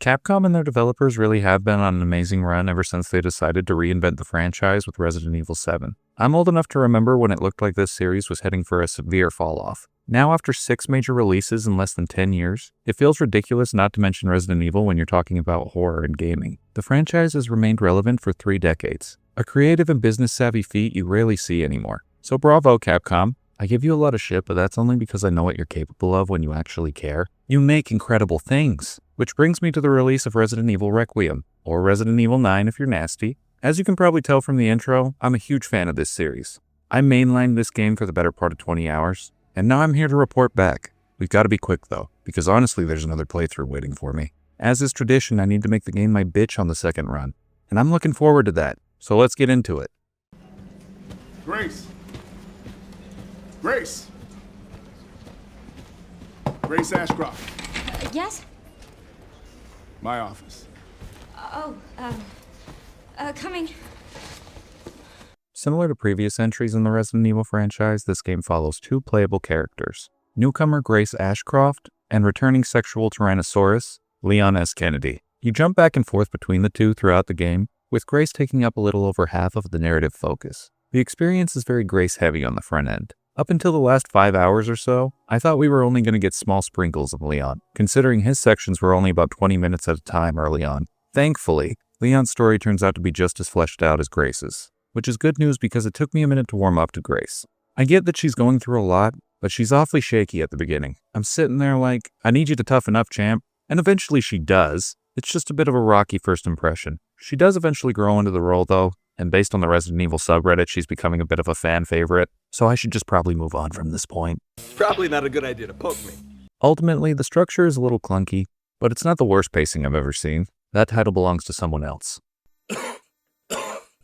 Capcom and their developers really have been on an amazing run ever since they decided to reinvent the franchise with Resident Evil 7. I'm old enough to remember when it looked like this series was heading for a severe fall-off. Now, after 6 major releases in less than 10 years, it feels ridiculous not to mention Resident Evil when you're talking about horror and gaming. The franchise has remained relevant for 3 decades, a creative and business-savvy feat you rarely see anymore. So bravo, Capcom. I give you a lot of shit, but that's only because I know what you're capable of when you actually care. You make incredible things. Which brings me to the release of Resident Evil Requiem, or Resident Evil 9 if you're nasty. As you can probably tell from the intro, I'm a huge fan of this series. I mainlined this game for the better part of 20 hours, and now I'm here to report back. We've got to be quick though, because honestly there's another playthrough waiting for me. As is tradition, I need to make the game my bitch on the second run, and I'm looking forward to that, so let's get into it. Grace! Grace! Grace Ashcroft. Yes? My office. Coming. Similar to previous entries in the Resident Evil franchise, this game follows 2 playable characters, newcomer Grace Ashcroft and returning sexual Tyrannosaurus, Leon S. Kennedy. You jump back and forth between the two throughout the game, with Grace taking up a little over half of the narrative focus. The experience is very Grace-heavy on the front end. Up until the last 5 hours or so, I thought we were only going to get small sprinkles of Leon, considering his sections were only about 20 minutes at a time early on. Thankfully, Leon's story turns out to be just as fleshed out as Grace's, which is good news because it took me a minute to warm up to Grace. I get that she's going through a lot, but she's awfully shaky at the beginning. I'm sitting there like, I need you to toughen up, champ. And eventually she does. It's just a bit of a rocky first impression. She does eventually grow into the role though, and based on the Resident Evil subreddit, she's becoming a bit of a fan favorite, so I should just probably move on from this point. Probably not a good idea to poke me. Ultimately, the structure is a little clunky, but it's not the worst pacing I've ever seen. That title belongs to someone else.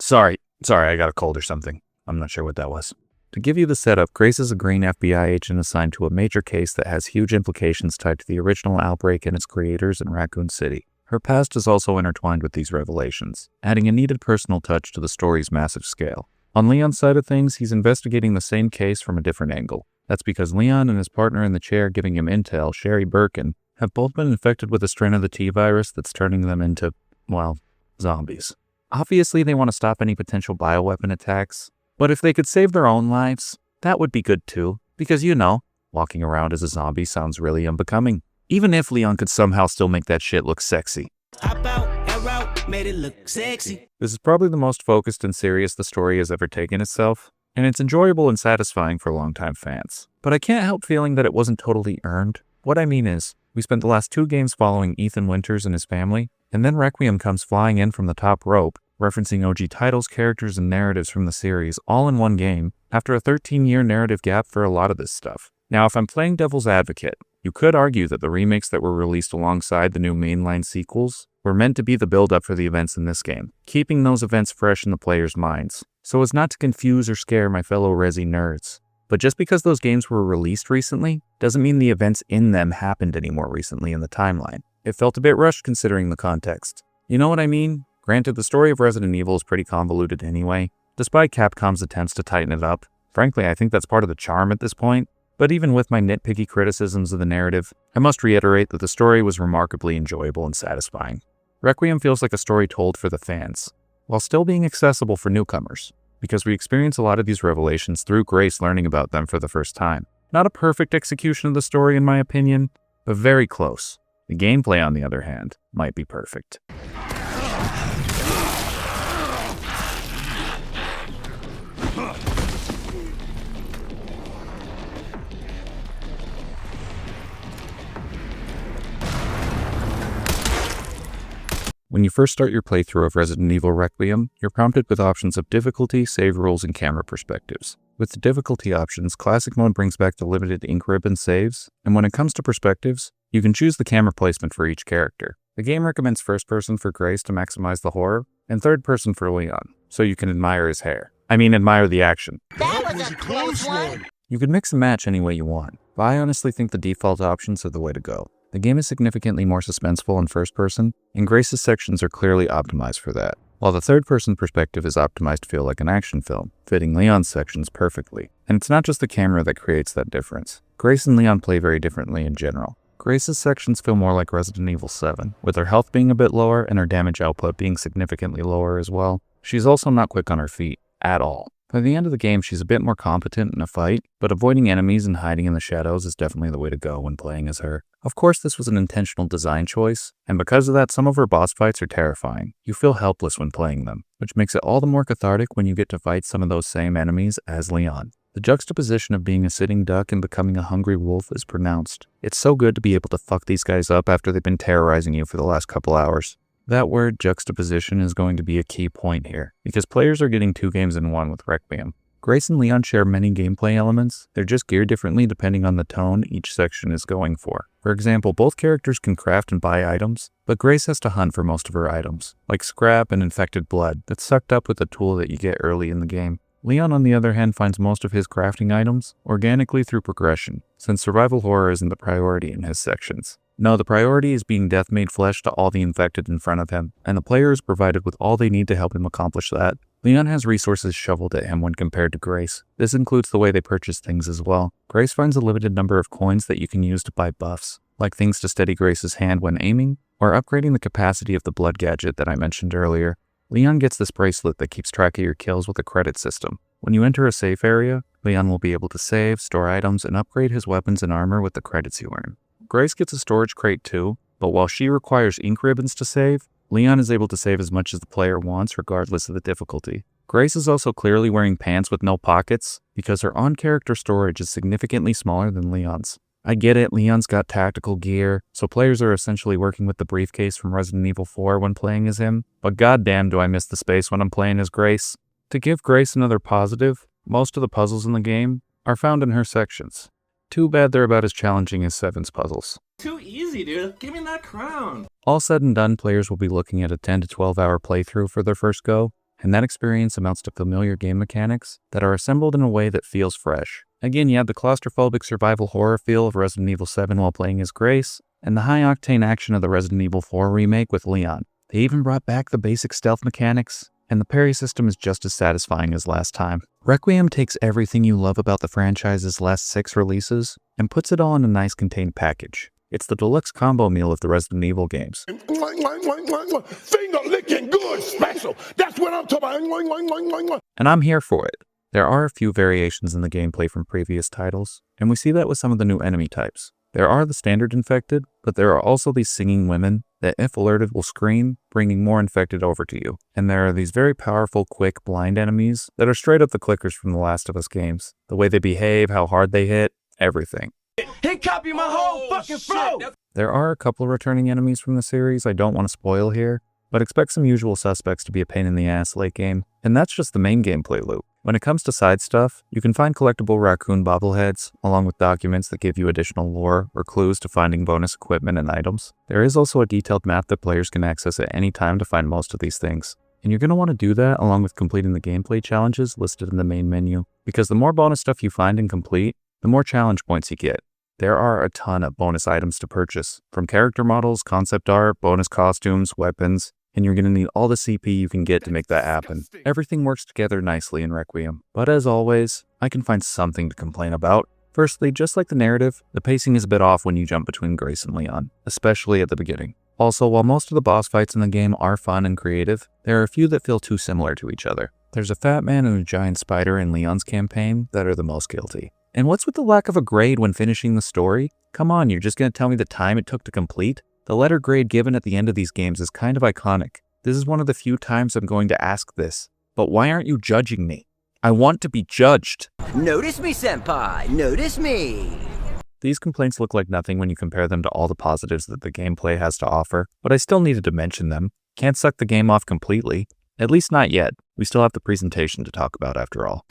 Sorry, I got a cold or something. I'm not sure what that was. To give you the setup, Grace is a green FBI agent assigned to a major case that has huge implications tied to the original outbreak and its creators in Raccoon City. Her past is also intertwined with these revelations, adding a needed personal touch to the story's massive scale. On Leon's side of things, he's investigating the same case from a different angle. That's because Leon and his partner in the chair giving him intel, Sherry Birkin, have both been infected with a strain of the T virus that's turning them into, well, zombies. Obviously, they want to stop any potential bioweapon attacks, but if they could save their own lives, that would be good too, because walking around as a zombie sounds really unbecoming. Even if Leon could somehow still make that shit look sexy. Hop out, air out, made it look sexy. This is probably the most focused and serious the story has ever taken itself, and it's enjoyable and satisfying for longtime fans. But I can't help feeling that it wasn't totally earned. What I mean is, we spent the last 2 games following Ethan Winters and his family, and then Requiem comes flying in from the top rope, referencing OG titles, characters, and narratives from the series all in one game, after a 13-year narrative gap for a lot of this stuff. Now, if I'm playing devil's advocate, you could argue that the remakes that were released alongside the new mainline sequels were meant to be the build-up for the events in this game, keeping those events fresh in the players' minds, so as not to confuse or scare my fellow Resi nerds. But just because those games were released recently, doesn't mean the events in them happened any more recently in the timeline. It felt a bit rushed considering the context. You know what I mean? Granted, the story of Resident Evil is pretty convoluted anyway, despite Capcom's attempts to tighten it up. Frankly, I think that's part of the charm at this point. But even with my nitpicky criticisms of the narrative, I must reiterate that the story was remarkably enjoyable and satisfying. Requiem feels like a story told for the fans, while still being accessible for newcomers, because we experience a lot of these revelations through Grace learning about them for the first time. Not a perfect execution of the story in my opinion, but very close. The gameplay, on the other hand, might be perfect. When you first start your playthrough of Resident Evil Requiem, you're prompted with options of difficulty, save rules, and camera perspectives. With the difficulty options, Classic Mode brings back the limited ink ribbon saves, and when it comes to perspectives, you can choose the camera placement for each character. The game recommends first person for Grace to maximize the horror, and third person for Leon, so you can admire his hair. Admire the action. That was a close one. You can mix and match any way you want, but I honestly think the default options are the way to go. The game is significantly more suspenseful in first person, and Grace's sections are clearly optimized for that, while the third person perspective is optimized to feel like an action film, fitting Leon's sections perfectly. And it's not just the camera that creates that difference. Grace and Leon play very differently in general. Grace's sections feel more like Resident Evil 7, with her health being a bit lower and her damage output being significantly lower as well. She's also not quick on her feet, at all. By the end of the game, she's a bit more competent in a fight, but avoiding enemies and hiding in the shadows is definitely the way to go when playing as her. Of course, this was an intentional design choice, and because of that, some of her boss fights are terrifying. You feel helpless when playing them, which makes it all the more cathartic when you get to fight some of those same enemies as Leon. The juxtaposition of being a sitting duck and becoming a hungry wolf is pronounced. It's so good to be able to fuck these guys up after they've been terrorizing you for the last couple hours. That word juxtaposition is going to be a key point here, because players are getting 2 games in one with Requiem. Grace and Leon share many gameplay elements, they're just geared differently depending on the tone each section is going for. For example, both characters can craft and buy items, but Grace has to hunt for most of her items, like scrap and infected blood that's sucked up with a tool that you get early in the game. Leon, on the other hand, finds most of his crafting items organically through progression, since survival horror isn't the priority in his sections. No, the priority is being death made flesh to all the infected in front of him, and the player is provided with all they need to help him accomplish that. Leon has resources shoveled at him when compared to Grace. This includes the way they purchase things as well. Grace finds a limited number of coins that you can use to buy buffs, like things to steady Grace's hand when aiming, or upgrading the capacity of the blood gadget that I mentioned earlier. Leon gets this bracelet that keeps track of your kills with a credit system. When you enter a safe area, Leon will be able to save, store items, and upgrade his weapons and armor with the credits you earn. Grace gets a storage crate too, but while she requires ink ribbons to save, Leon is able to save as much as the player wants regardless of the difficulty. Grace is also clearly wearing pants with no pockets because her on-character storage is significantly smaller than Leon's. I get it, Leon's got tactical gear, so players are essentially working with the briefcase from Resident Evil 4 when playing as him, but goddamn do I miss the space when I'm playing as Grace. To give Grace another positive, most of the puzzles in the game are found in her sections. Too bad they're about as challenging as 7's puzzles. Too easy, dude. Give me that crown. All said and done, players will be looking at a 10 to 12 hour playthrough for their first go, and that experience amounts to familiar game mechanics that are assembled in a way that feels fresh. Again, you have the claustrophobic survival horror feel of Resident Evil 7 while playing as Grace, and the high-octane action of the Resident Evil 4 remake with Leon. They even brought back the basic stealth mechanics, and the parry system is just as satisfying as last time. Requiem takes everything you love about the franchise's last 6 releases and puts it all in a nice contained package. It's the deluxe combo meal of the Resident Evil games. Finger licking good special. That's what I'm talking about. And I'm here for it. There are a few variations in the gameplay from previous titles, and we see that with some of the new enemy types. There are the standard infected, but there are also these singing women that, if alerted, will scream, bringing more infected over to you. And there are these very powerful, quick, blind enemies that are straight up the clickers from the Last of Us games. The way they behave, how hard they hit, everything. He copied my whole fucking flow. There are a couple of returning enemies from the series I don't want to spoil here, but expect some usual suspects to be a pain in the ass late game, and that's just the main gameplay loop. When it comes to side stuff, you can find collectible raccoon bobbleheads, along with documents that give you additional lore or clues to finding bonus equipment and items. There is also a detailed map that players can access at any time to find most of these things. And you're going to want to do that along with completing the gameplay challenges listed in the main menu, because the more bonus stuff you find and complete, the more challenge points you get. There are a ton of bonus items to purchase, from character models, concept art, bonus costumes, weapons, and you're going to need all the CP you can get to make that happen. Everything works together nicely in Requiem, but as always, I can find something to complain about. Firstly, just like the narrative, the pacing is a bit off when you jump between Grace and Leon, especially at the beginning. Also, while most of the boss fights in the game are fun and creative, there are a few that feel too similar to each other. There's a fat man and a giant spider in Leon's campaign that are the most guilty. And what's with the lack of a grade when finishing the story? Come on, you're just going to tell me the time it took to complete? The letter grade given at the end of these games is kind of iconic. This is one of the few times I'm going to ask this. But why aren't you judging me? I want to be judged. Notice me, senpai. Notice me. These complaints look like nothing when you compare them to all the positives that the gameplay has to offer, but I still needed to mention them. Can't suck the game off completely. At least not yet. We still have the presentation to talk about after all.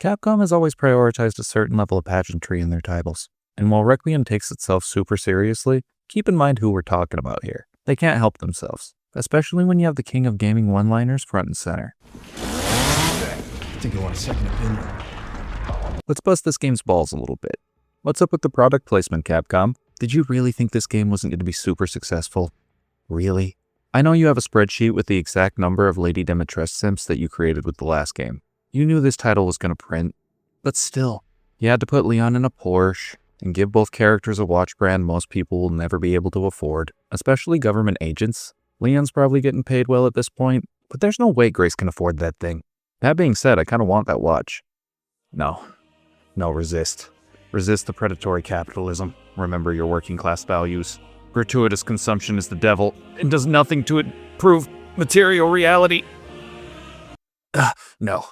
Capcom has always prioritized a certain level of pageantry in their titles, and while Requiem takes itself super seriously, keep in mind who we're talking about here. They can't help themselves, especially when you have the king of gaming one-liners front and center. I think I want a second opinion. Let's bust this game's balls a little bit. What's up with the product placement, Capcom? Did you really think this game wasn't going to be super successful? Really? I know you have a spreadsheet with the exact number of Lady Dimitrescu simps that you created with the last game. You knew this title was going to print, but still, you had to put Leon in a Porsche and give both characters a watch brand most people will never be able to afford, especially government agents. Leon's probably getting paid well at this point, but there's no way Grace can afford that thing. That being said, I kind of want that watch. No, resist. Resist the predatory capitalism. Remember your working class values. Gratuitous consumption is the devil and does nothing to improve material reality. No.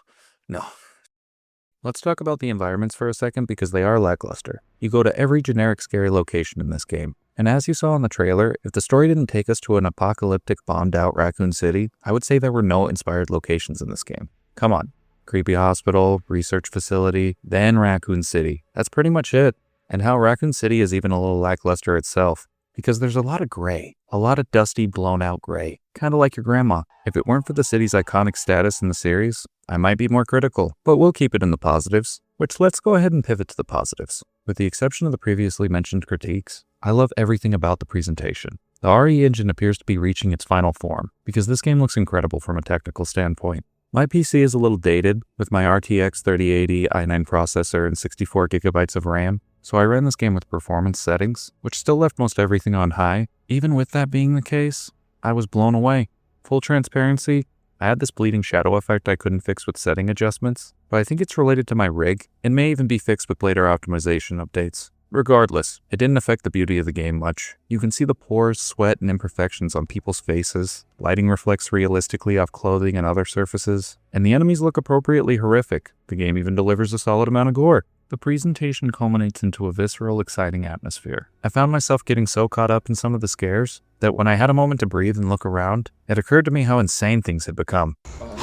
Let's talk about the environments for a second because they are lackluster. You go to every generic scary location in this game, and as you saw in the trailer, if the story didn't take us to an apocalyptic bombed-out Raccoon City, I would say there were no inspired locations in this game. Come on. Creepy hospital, research facility, then Raccoon City. That's pretty much it. And how Raccoon City is even a little lackluster itself. Because there's a lot of gray, a lot of dusty, blown-out gray, kind of like your grandma. If it weren't for the city's iconic status in the series, I might be more critical, but we'll keep it in the positives. Which, let's go ahead and pivot to the positives. With the exception of the previously mentioned critiques, I love everything about the presentation. The RE engine appears to be reaching its final form, because this game looks incredible from a technical standpoint. My PC is a little dated, with my RTX 3080 i9 processor and 64 gigabytes of RAM, so I ran this game with performance settings, which still left most everything on high. Even with that being the case, I was blown away. Full transparency, I had this bleeding shadow effect I couldn't fix with setting adjustments, but I think it's related to my rig, and may even be fixed with later optimization updates. Regardless, it didn't affect the beauty of the game much. You can see the pores, sweat, and imperfections on people's faces, lighting reflects realistically off clothing and other surfaces, and the enemies look appropriately horrific. The game even delivers a solid amount of gore. The presentation culminates into a visceral, exciting atmosphere. I found myself getting so caught up in some of the scares that when I had a moment to breathe and look around, it occurred to me how insane things had become. Hold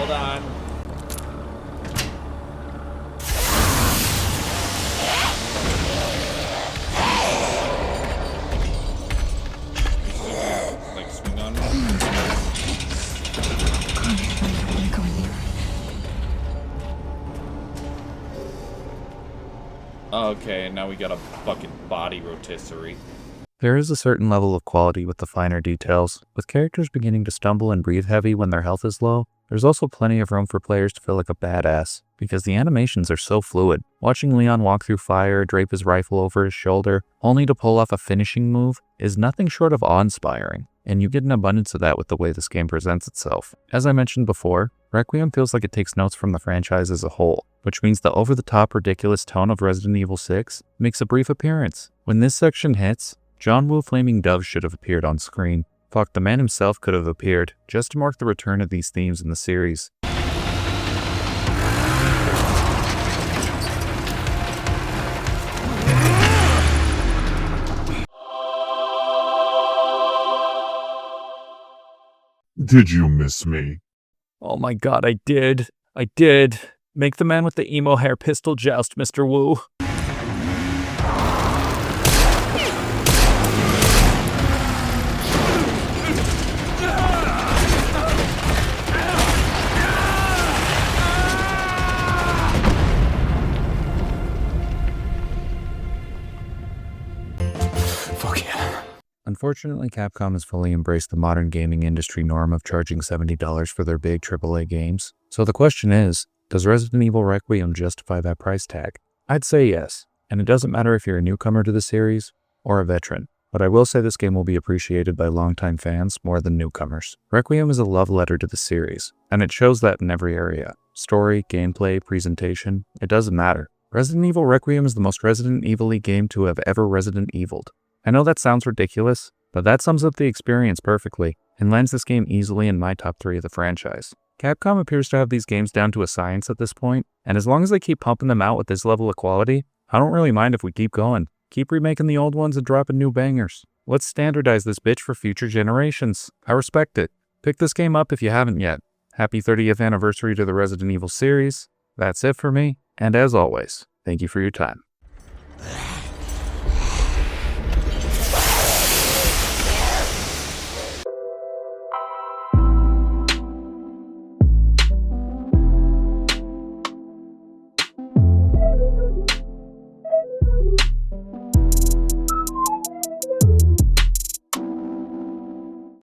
on. Like swing on me? Okay, now we got a fucking body rotisserie. There is a certain level of quality with the finer details. With characters beginning to stumble and breathe heavy when their health is low, there's also plenty of room for players to feel like a badass, because the animations are so fluid. Watching Leon walk through fire, drape his rifle over his shoulder, only to pull off a finishing move, is nothing short of awe-inspiring, and you get an abundance of that with the way this game presents itself. As I mentioned before, Requiem feels like it takes notes from the franchise as a whole, which means the over-the-top ridiculous tone of Resident Evil 6 makes a brief appearance. When this section hits, John Woo Flaming Dove should have appeared on screen. Fuck, the man himself could have appeared, just to mark the return of these themes in the series. Did you miss me? Oh my god, I did. Make the man with the emo hair pistol joust, Mr. Wu. Fuck yeah. Unfortunately, Capcom has fully embraced the modern gaming industry norm of charging $70 for their big AAA games. So the question is, does Resident Evil Requiem justify that price tag? I'd say yes, and it doesn't matter if you're a newcomer to the series or a veteran. But I will say this game will be appreciated by longtime fans more than newcomers. Requiem is a love letter to the series, and it shows that in every area. Story, gameplay, presentation, it doesn't matter. Resident Evil Requiem is the most Resident Evil-y game to have ever Resident Evil'd. I know that sounds ridiculous, but that sums up the experience perfectly, and lands this game easily in my top 3 of the franchise. Capcom appears to have these games down to a science at this point, and as long as they keep pumping them out with this level of quality, I don't really mind if we keep going. Keep remaking the old ones and dropping new bangers. Let's standardize this bitch for future generations. I respect it. Pick this game up if you haven't yet. Happy 30th anniversary to the Resident Evil series. That's it for me, and as always, thank you for your time.